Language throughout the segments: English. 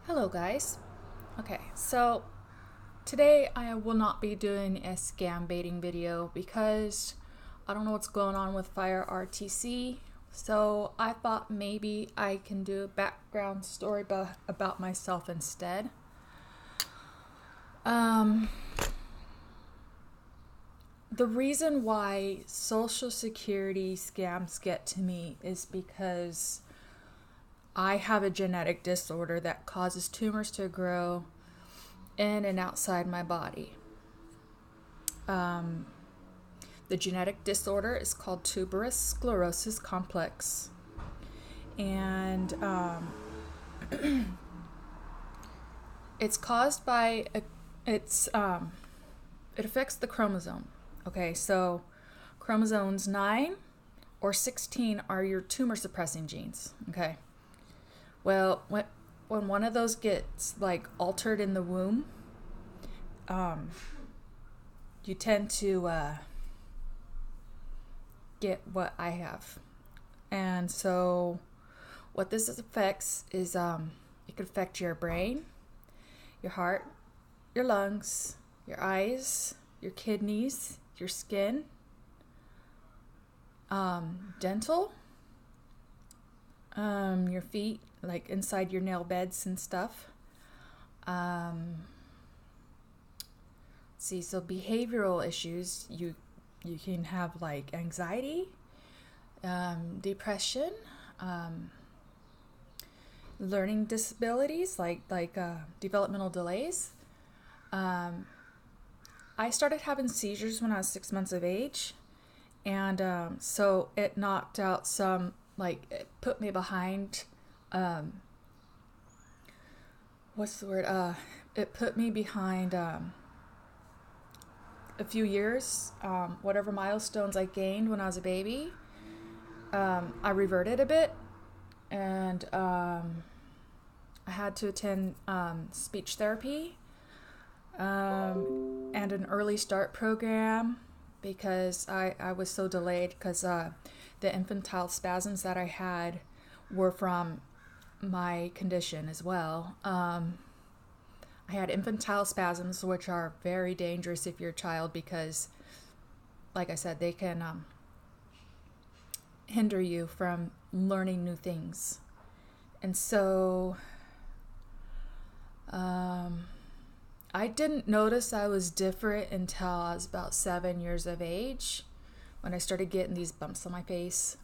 Hello guys. Okay, so today I will not be doing a scam baiting video because I don't know what's going on with Fire RTC. So I thought maybe I can do a background story about myself instead. The reason why Social Security scams get to me is because I have a genetic disorder that causes tumors to grow in and outside my body. The genetic disorder is called tuberous sclerosis complex, and it's caused by it affects the chromosome. Okay, so chromosomes 9 or 16 are your tumor suppressing genes. Okay. Well, when one of those gets altered in the womb, you tend to get what I have. And so what this affects is it could affect your brain, your heart, your lungs, your eyes, your kidneys, your skin, dental, your feet, like inside your nail beds and stuff. So behavioral issues, you can have like anxiety, depression, learning disabilities like developmental delays. I started having seizures when I was 6 months of age, and so it knocked out some, it put me behind, it put me behind a few years. Whatever milestones I gained when I was a baby, I reverted a bit, and I had to attend speech therapy and an early start program because I was so delayed because the infantile spasms that I had were from my condition as well. I had infantile spasms, which are very dangerous if you're a child because, like I said, they can hinder you from learning new things. And so I didn't notice I was different until I was about 7 years of age when I started getting these bumps on my face.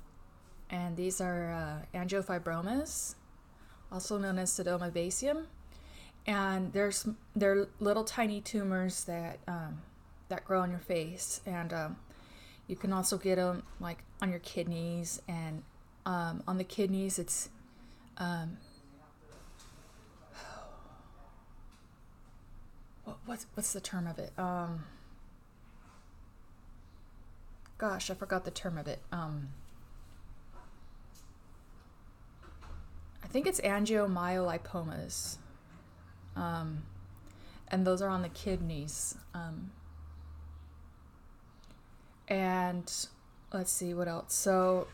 And these are angiofibromas, also known as pseudomyvasium. And they're little tiny tumors that grow on your face, and you can also get them like on your kidneys, and on the kidneys it's what's the term of it? Gosh, I forgot the term of it. I think it's angiomyolipomas. And those are on the kidneys. And let's see what else. So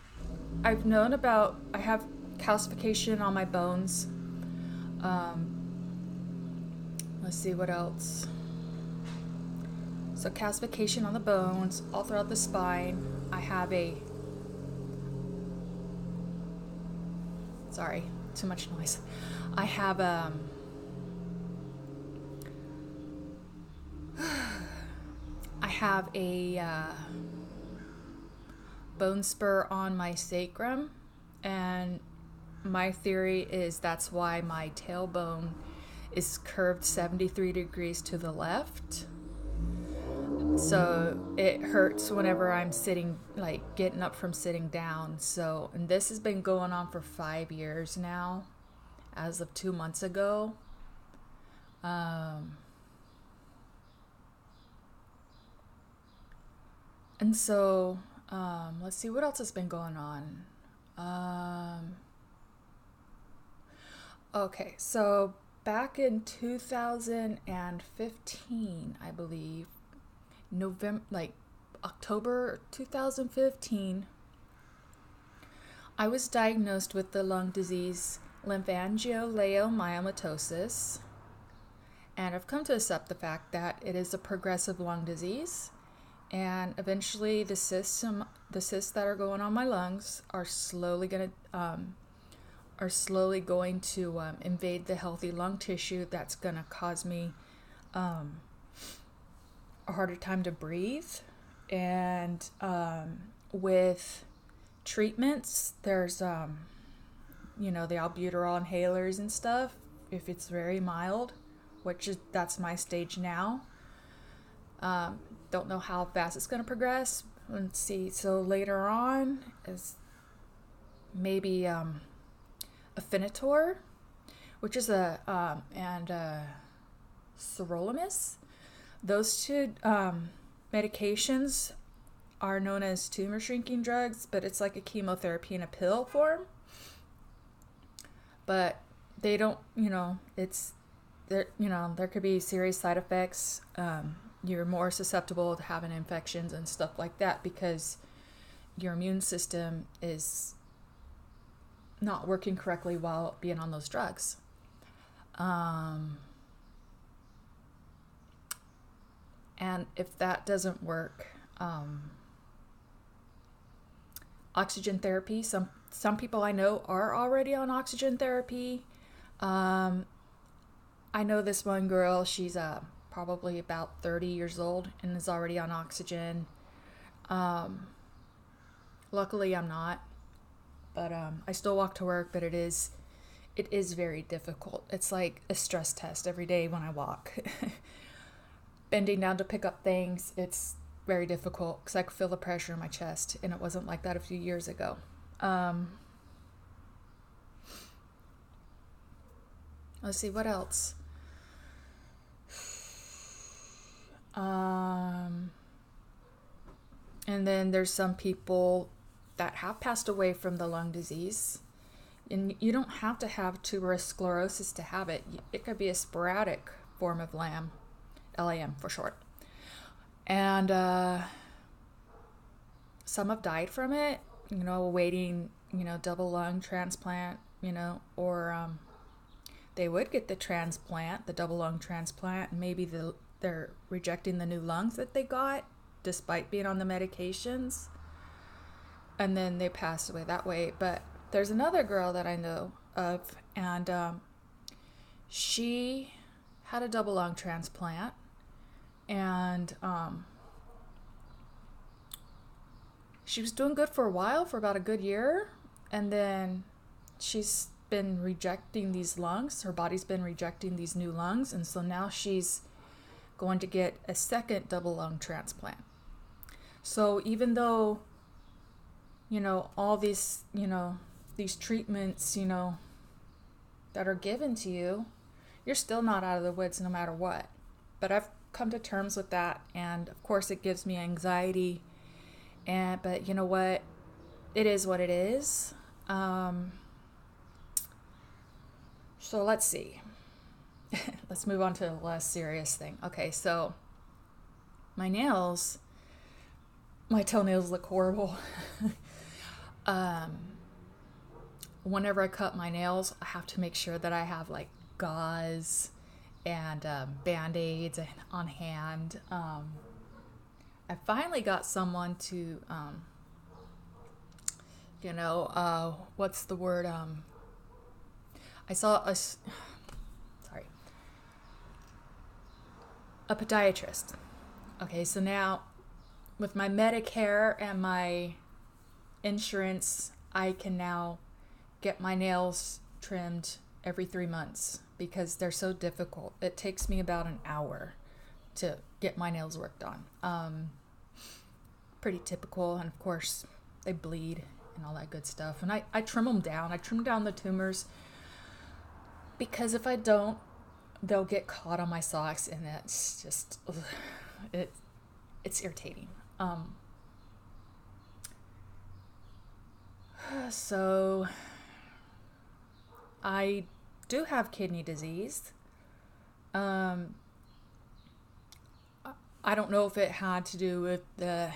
I have calcification on my bones. Let's see what else. So calcification on the bones, all throughout the spine. I have sorry, too much noise. I have a bone spur on my sacrum, and my theory is that's why my tailbone is curved 73 degrees to the left. So it hurts whenever I'm sitting, getting up from sitting down. So, and this has been going on for 5 years now, as of 2 months ago. And so, let's see what else has been going on. Okay, so back in 2015, I believe, October 2015, I was diagnosed with the lung disease lymphangioliomyomatosis, and I've come to accept the fact that it is a progressive lung disease, and eventually the cysts that are going on my lungs are slowly going to invade the healthy lung tissue. That's going to cause me a harder time to breathe. And with treatments, there's the albuterol inhalers and stuff, if it's very mild, that's my stage now. Don't know how fast it's going to progress. Let's see. So later on is maybe Afinitor, which is and sirolimus. Those two medications are known as tumor shrinking drugs, but it's like a chemotherapy in a pill form. But they don't, there could be serious side effects. You're more susceptible to having infections and stuff like that because your immune system is not working correctly while being on those drugs. And if that doesn't work, oxygen therapy. Some people I know are already on oxygen therapy. I know this one girl, she's probably about 30 years old and is already on oxygen. Luckily I'm not, but I still walk to work, but it is very difficult. It's like a stress test every day when I walk. Bending down to pick up things, it's very difficult because I could feel the pressure in my chest, and it wasn't like that a few years ago. Let's see, what else? And then there's some people that have passed away from the lung disease. And you don't have to have tuberous sclerosis to have it. It could be a sporadic form of LAM for short. And some have died from it, awaiting, double lung transplant, or they would get the double lung transplant, and maybe they're rejecting the new lungs that they got despite being on the medications, and then they pass away that way. But there's another girl that I know of, and she had a double lung transplant, and she was doing good for a while, for about a good year, and then she's been rejecting these lungs. Her body's been rejecting these new lungs, and so now she's going to get a second double lung transplant. So even though, all these, these treatments, that are given to you, you're still not out of the woods no matter what. But I've come to terms with that, and of course it gives me anxiety, but you know what? It is what it is. So let's see. Let's move on to a less serious thing. Okay, so my toenails look horrible. Whenever I cut my nails, I have to make sure that I have like gauze and Band-Aids on hand. I finally got someone to, what's the word? I saw a podiatrist. Okay, so now with my Medicare and my insurance, I can now get my nails trimmed every 3 months because they're so difficult. It takes me about an hour to get my nails worked on. Pretty typical, and of course they bleed and all that good stuff. And I trim them down. I trim down the tumors because if I don't, they'll get caught on my socks, and it's just, it's irritating. So I do have kidney disease. I don't know if it had to do with the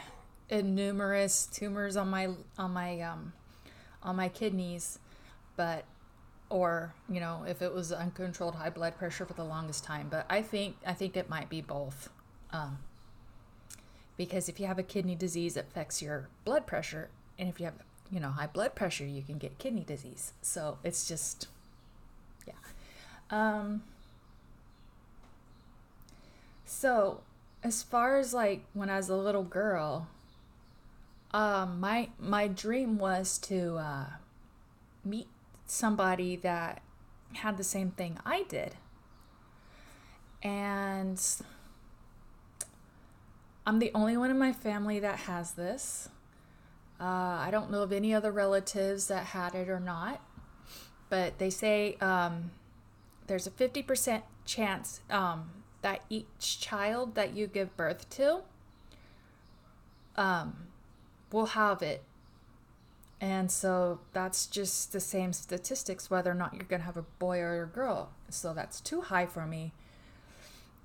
numerous tumors on my kidneys, but or, you know, if it was uncontrolled high blood pressure for the longest time. But I think it might be both. Because if you have a kidney disease, it affects your blood pressure. And if you have, you know, high blood pressure, you can get kidney disease. So it's just, yeah. So as far as like when I was a little girl, my dream was to meet somebody that had the same thing I did. And I'm the only one in my family that has this. I don't know of any other relatives that had it or not, but they say there's a 50% chance that each child that you give birth to will have it. And so that's just the same statistics, whether or not you're going to have a boy or a girl. So that's too high for me.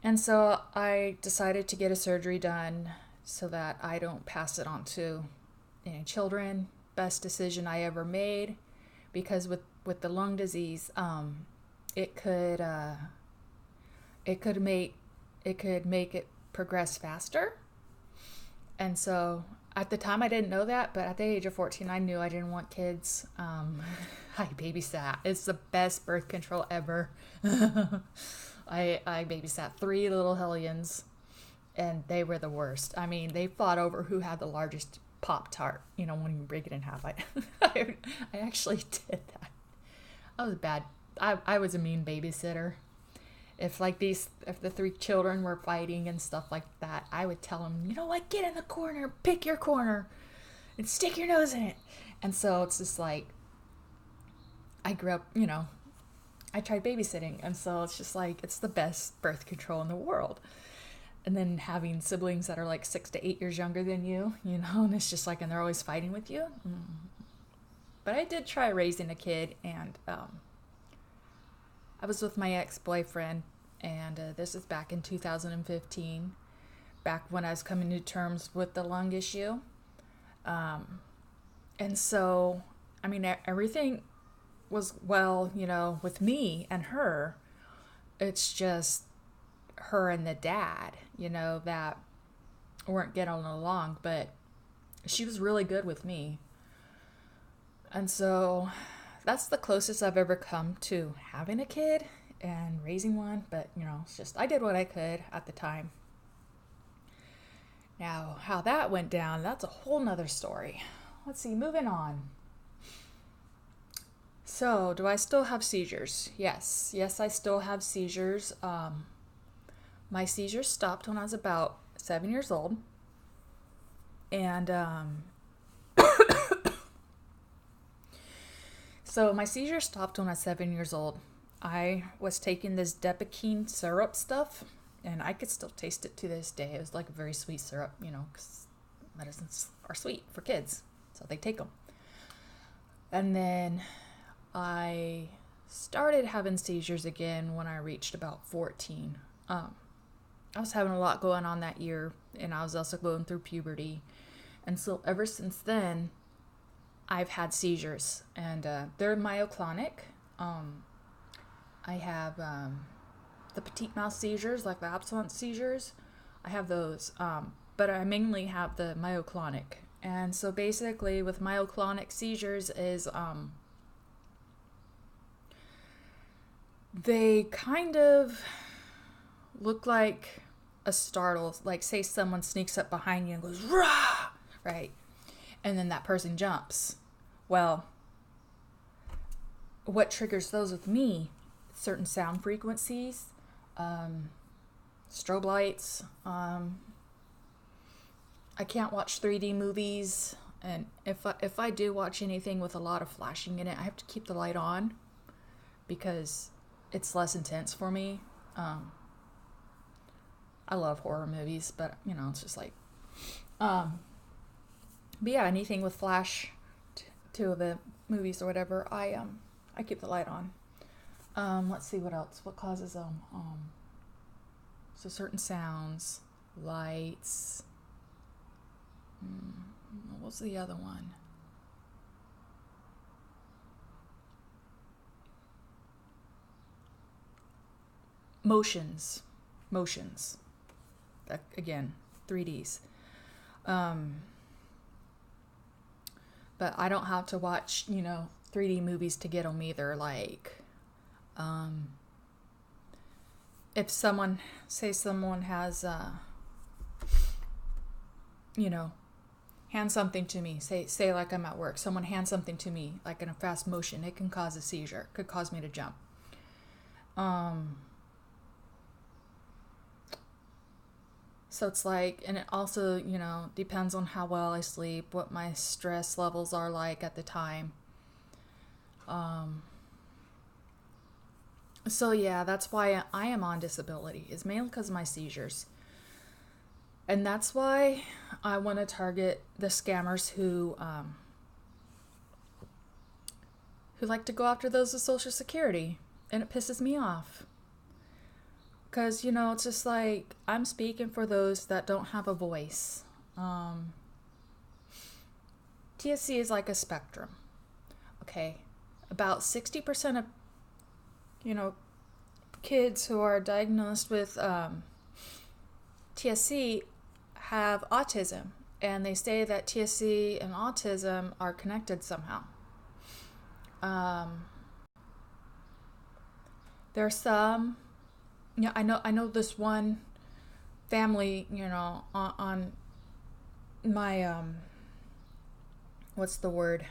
And so I decided to get a surgery done so that I don't pass it on to any children. Best decision I ever made, because with the lung disease, it could make it progress faster. And so at the time I didn't know that, but at the age of 14 I knew I didn't want kids. I babysat. It's the best birth control ever. I babysat 3 little hellions, and they were the worst. I mean, they fought over who had the largest Pop-Tart, you know, when you break it in half. I actually did that. I was bad. I was a mean babysitter. If the 3 children were fighting and stuff like that, I would tell them, you know what, get in the corner, pick your corner, and stick your nose in it. And so it's just like, I grew up, you know, I tried babysitting, and so it's just like, it's the best birth control in the world. And then having siblings that are like 6 to 8 years younger than you, you know, and it's just like, and they're always fighting with you. But I did try raising a kid, and I was with my ex-boyfriend, and this is back in 2015, back when I was coming to terms with the lung issue. And so, I mean, everything was well, you know, with me and her. It's just her and the dad, you know, that weren't getting along, but she was really good with me. And so that's the closest I've ever come to having a kid and raising one. But, you know, it's just, I did what I could at the time. Now, how that went down, that's a whole nother story. Let's see, moving on. So, do I still have seizures? Yes, I still have seizures. My seizures stopped when I was about 7 years old. And so my seizures stopped when I was 7 years old. I was taking this Depakine syrup stuff, and I could still taste it to this day. It was like a very sweet syrup, you know, because medicines are sweet for kids, so they take them. And then I started having seizures again when I reached about 14. I was having a lot going on that year, and I was also going through puberty. And so ever since then, I've had seizures, and they're myoclonic. I have the petite mouth seizures, like the absence seizures. I have those, but I mainly have the myoclonic. And so basically with myoclonic seizures is they kind of look like a startle, like say someone sneaks up behind you and goes, rah, right? And then that person jumps. Well, what triggers those with me? Certain sound frequencies, strobe lights. I can't watch 3D movies, and if I do watch anything with a lot of flashing in it, I have to keep the light on because it's less intense for me. I love horror movies, but you know, it's just like, but yeah, anything with flash to the movies or whatever, I keep the light on. Let's see what else. What causes them? So certain sounds, lights. What was the other one? motions. Again, 3Ds. But I don't have to watch, 3D movies to get them either. Like, if someone has, hand something to me, say like I'm at work, someone hands something to me, like in a fast motion, it can cause a seizure, it could cause me to jump. So it's like, and it also, depends on how well I sleep, what my stress levels are like at the time. So yeah, that's why I am on disability, is mainly because of my seizures. And that's why I want to target the scammers who like to go after those with Social Security. And it pisses me off. Because, it's just like, I'm speaking for those that don't have a voice. TSC is like a spectrum. Okay? About 60% of, kids who are diagnosed with TSC have autism. And they say that TSC and autism are connected somehow. There are some... Yeah, I know this one family, on my, what's the word?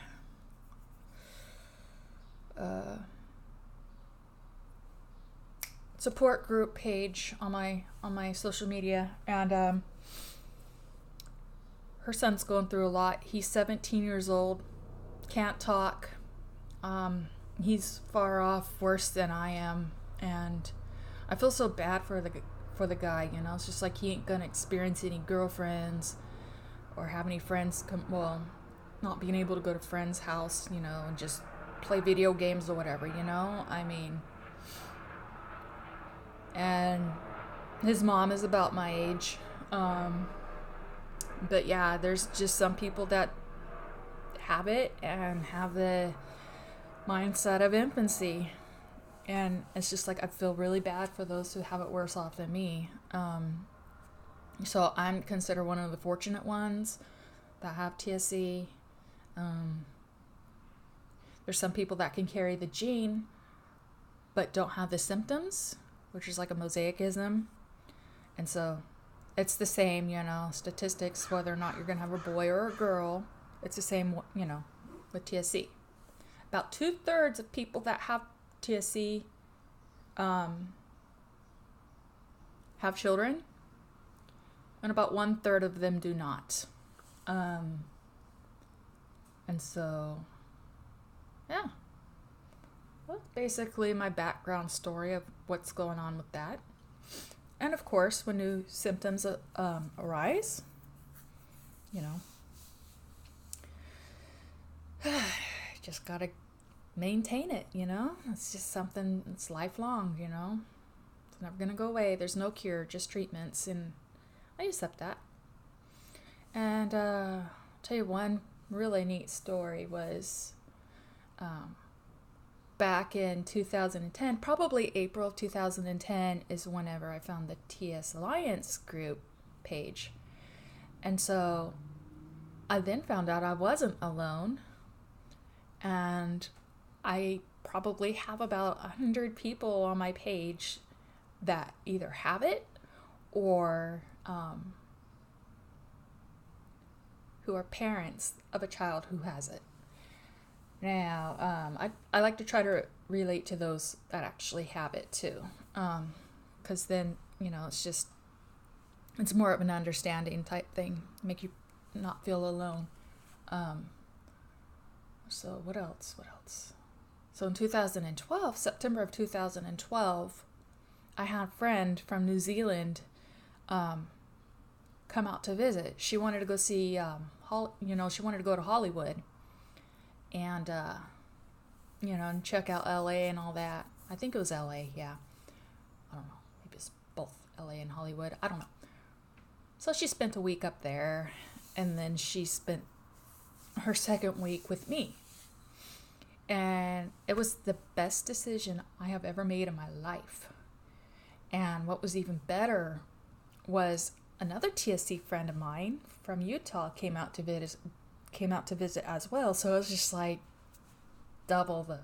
Support group page on my social media, and her son's going through a lot. He's 17 years old, can't talk. He's far off worse than I am, and I feel so bad for the guy, It's just like he ain't gonna experience any girlfriends or have any friends not being able to go to friends' house, and just play video games or whatever, I mean, and his mom is about my age. But yeah, there's just some people that have it and have the mindset of infancy. And it's just like, I feel really bad for those who have it worse off than me. So I'm considered one of the fortunate ones that have TSC. There's some people that can carry the gene, but don't have the symptoms, which is like a mosaicism. And so it's the same, statistics, whether or not you're going to have a boy or a girl. It's the same, with TSC. About 2/3 of people that have TSC have children, and about 1/3 of them do not. And so, yeah, well, basically my background story of what's going on with that. And of course, when new symptoms arise, just gotta maintain it, It's just something, it's lifelong, It's never gonna go away. There's no cure, just treatments, and I accept that. And I'll tell you one really neat story was back in 2010, probably April of 2010 is whenever I found the TS Alliance group page. And so I then found out I wasn't alone, and I probably have about 100 people on my page that either have it or who are parents of a child who has it. Now, I like to try to relate to those that actually have it too, because then, it's more of an understanding type thing, make you not feel alone. So what else? So in 2012, September of 2012, I had a friend from New Zealand come out to visit. She wanted to go see, she wanted to go to Hollywood and, and check out LA and all that. I think it was LA, yeah. I don't know. Maybe it's both LA and Hollywood. I don't know. So she spent a week up there, and then she spent her second week with me. And it was the best decision I have ever made in my life. And what was even better was another TSC friend of mine from Utah came out to visit as well. So it was just like double the,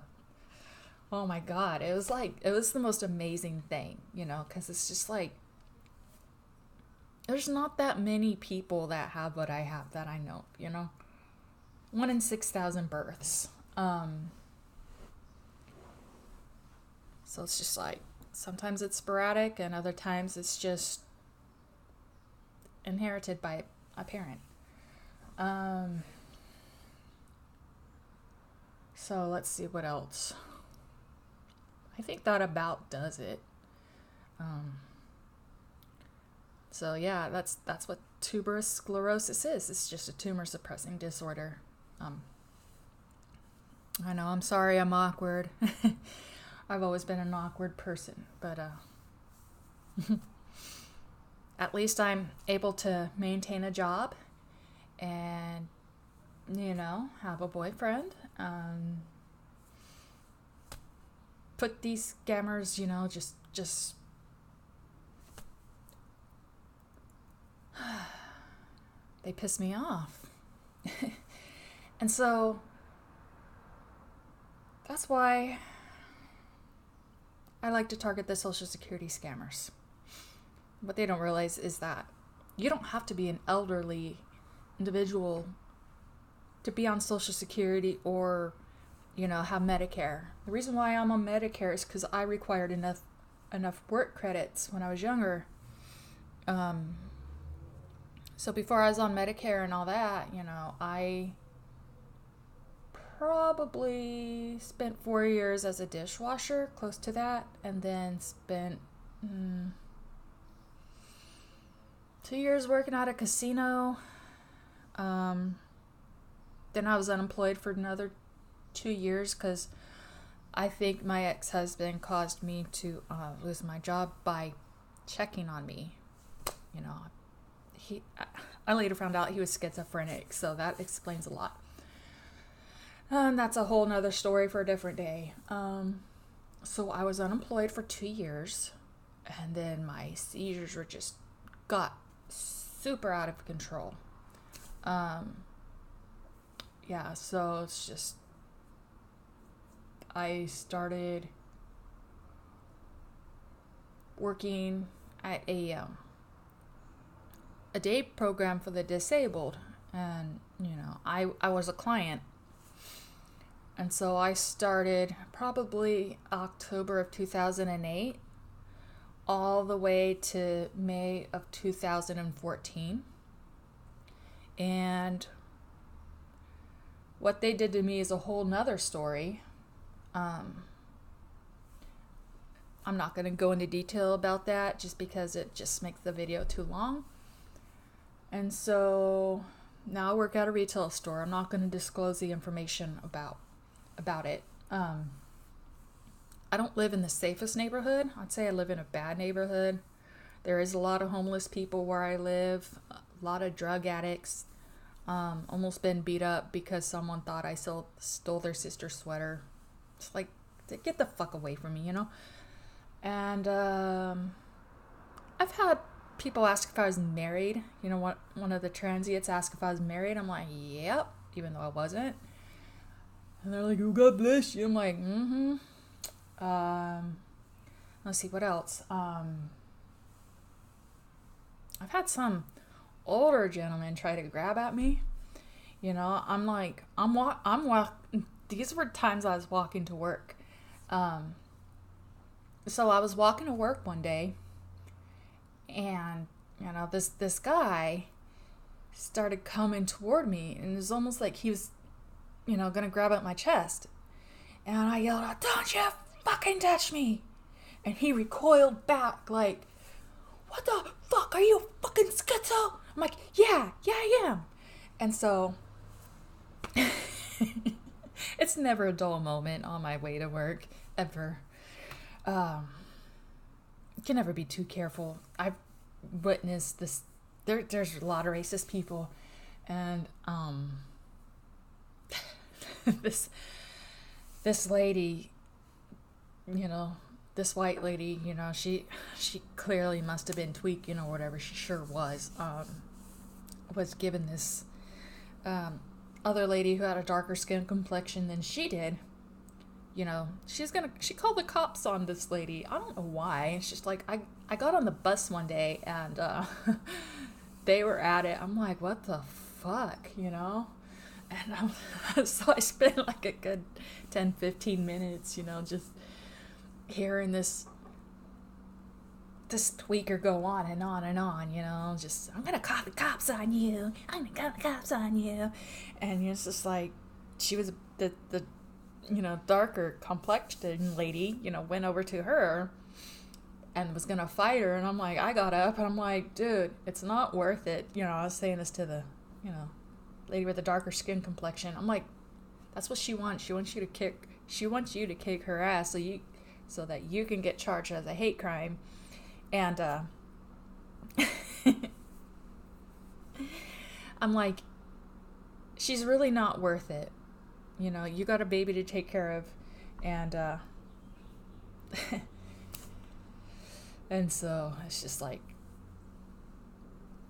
oh my God. It was the most amazing thing, because it's just like, there's not that many people that have what I have that I know, 1 in 6,000 births. So it's just like, sometimes it's sporadic and other times it's just inherited by a parent. So let's see what else. I think that about does it. So yeah, that's what tuberous sclerosis is. It's just a tumor suppressing disorder. I know, I'm sorry I'm awkward. I've always been an awkward person, but at least I'm able to maintain a job and, have a boyfriend. Put these scammers, just they piss me off. And so that's why I like to target the Social Security scammers. What they don't realize is that you don't have to be an elderly individual to be on Social Security or, have Medicare. The reason why I'm on Medicare is because I required enough work credits when I was younger. So before I was on Medicare and all that, I probably spent 4 years as a dishwasher, close to that, and then spent 2 years working at a casino. Then I was unemployed for another 2 years because I think my ex-husband caused me to lose my job by checking on me. I later found out he was schizophrenic, so that explains a lot. And that's a whole nother story for a different day. So I was unemployed for 2 years, and then my seizures got super out of control. So it's just, I started working at a day program for the disabled, and I was a client, and so I started probably October of 2008 all the way to May of 2014. And what they did to me is a whole nother story. I'm not going to go into detail about that just because it just makes the video too long. And so now I work at a retail store. I'm not going to disclose the information about it. I don't live in the safest neighborhood. I'd say I live in a bad neighborhood. There is a lot of homeless people where I live, a lot of drug addicts. Almost been beat up because someone thought I stole their sister's sweater. It's like, get the fuck away from me, And I've had people ask if I was married. One of the transients asked if I was married. I'm like, yep, even though I wasn't. And they're like, oh, God bless you. I'm like, mm-hmm. Let's see, what else? I've had some older gentlemen try to grab at me. I'm like, these were times I was walking to work. So I was walking to work one day, and this guy started coming toward me, and it was almost like he was gonna grab at my chest, and I yelled out, "Don't you fucking touch me!" And he recoiled back like, "What the fuck, are you fucking schizo?" I'm like, yeah I am. And so it's never a dull moment on my way to work, ever. You can never be too careful. I've witnessed this. There's a lot of racist people, and this lady, this white lady, she clearly must have been tweaking or whatever. She sure was given this other lady who had a darker skin complexion than she did. She called the cops on this lady. I don't know why. It's just like, I got on the bus one day and they were at it. I'm like, what the fuck, And so I spent like a good 10-15 minutes, just hearing this tweaker go on and on and on, just, I'm gonna call the cops on you. I'm gonna call the cops on you. And it's just like, she was the darker complexioned lady, went over to her and was gonna fight her. And I'm like, I got up and I'm like, dude, it's not worth it. I was saying this to the, lady with the darker skin complexion. I'm like, that's what she wants. She wants you to kick her ass so that you can get charged as a hate crime. And I'm like, she's really not worth it. You got a baby to take care of, and and so it's just like,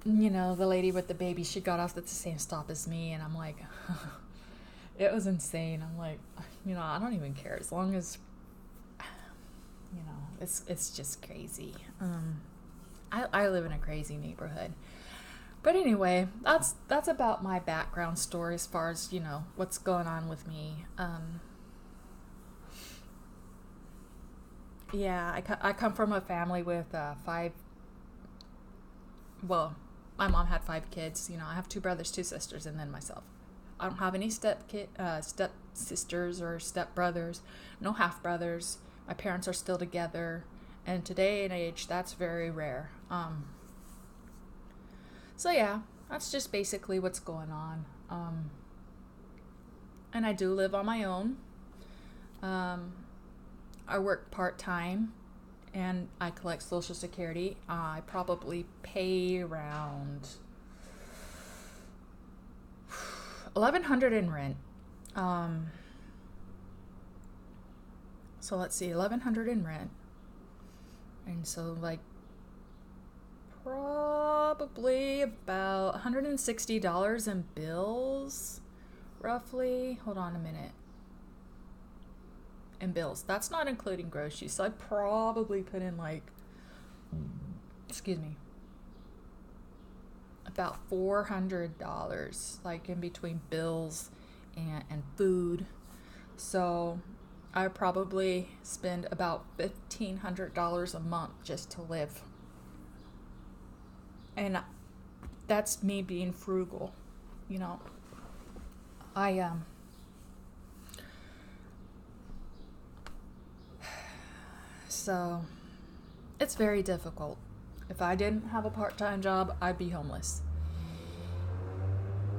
the lady with the baby, she got off at the same stop as me, and I'm like, it was insane. I'm like, I don't even care as long as, it's just crazy. I live in a crazy neighborhood. But anyway, that's about my background story as far as, what's going on with me. Yeah, I come from a family with my mom had 5 kids. I have 2 brothers, 2 sisters, and then myself. I don't have any step sisters or step brothers, no half brothers. My parents are still together, and today and age, that's very rare. So yeah, that's just basically what's going on. And I do live on my own. I work part-time, and I collect Social Security. I probably pay around $1,100 in rent. So let's see, $1,100 in rent. And so like probably about $160 in bills, roughly. Hold on a minute. In bills. That's not including groceries. So I probably put in like, about $400, like in between bills and food. So I probably spend about $1,500 a month just to live. And that's me being frugal. So it's very difficult. If I didn't have a part-time job, I'd be homeless.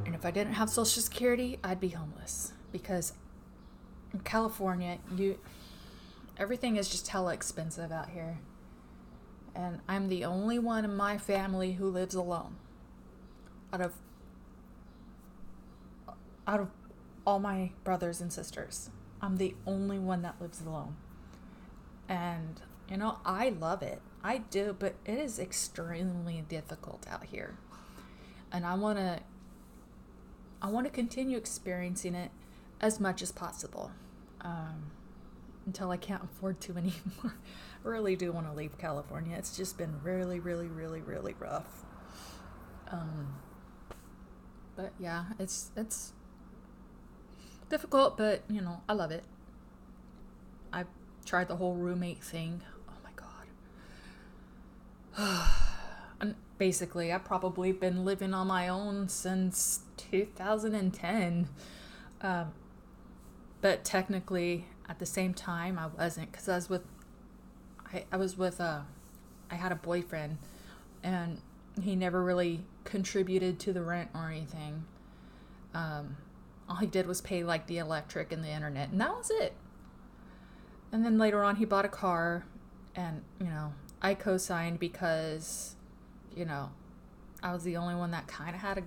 And if I didn't have Social Security, I'd be homeless. Because in California, everything is just hella expensive out here. And I'm the only one in my family who lives alone. Out of all my brothers and sisters, I'm the only one that lives alone. And, I love it. I do, but it is extremely difficult out here. And I want to continue experiencing it as much as possible. Until I can't afford to anymore. I really do want to leave California. It's just been really, really, really, really rough. But yeah, it's difficult, but I love it. I've tried the whole roommate thing. Oh my god. And basically, I've probably been living on my own since 2010. But technically, at the same time, I wasn't, because I had a boyfriend, and he never really contributed to the rent or anything. All he did was pay like the electric and the internet, and that was it. And then later on, he bought a car, and I co-signed because I was the only one that kind of had a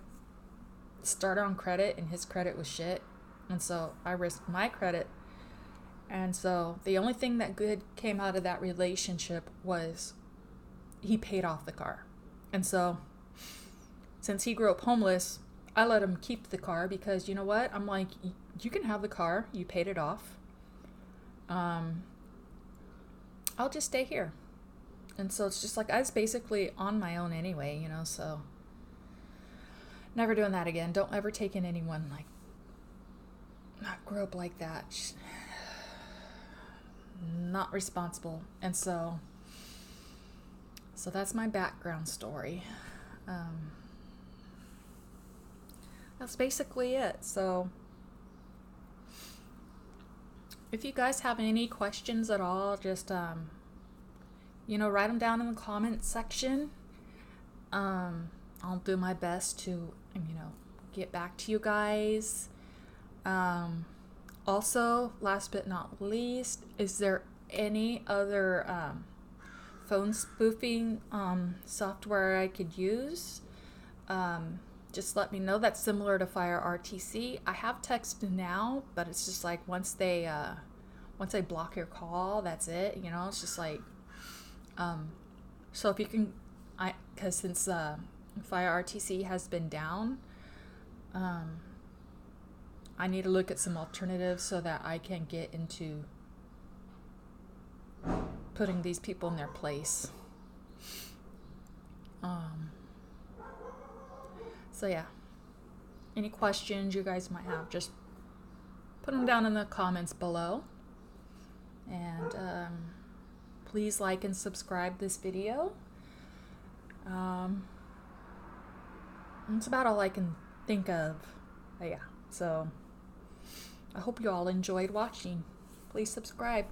start on credit, and his credit was shit. And so I risked my credit And so the only thing that good came out of that relationship was he paid off the car. And so since he grew up homeless, I let him keep the car because, you know what? I'm like, you can have the car. You paid it off. I'll just stay here. And so it's just like, I was basically on my own anyway, you know, so never doing that again. Don't ever take in anyone like, not grow up like that. Not responsible. And so that's my background story. That's basically it. So if you guys have any questions at all, just write them down in the comment section. I'll do my best to get back to you guys. Also, last but not least, is there any other phone spoofing software I could use? Just let me know. That's similar to Fire RTC. I have Text Now, but it's just like once they block your call, that's it. You know, it's just like so if you can, because since Fire RTC has been down, I need to look at some alternatives so that I can get into putting these people in their place. So yeah, any questions you guys might have, just put them down in the comments below. And please like and subscribe this video. That's about all I can think of. But yeah, so I hope you all enjoyed watching. Please subscribe.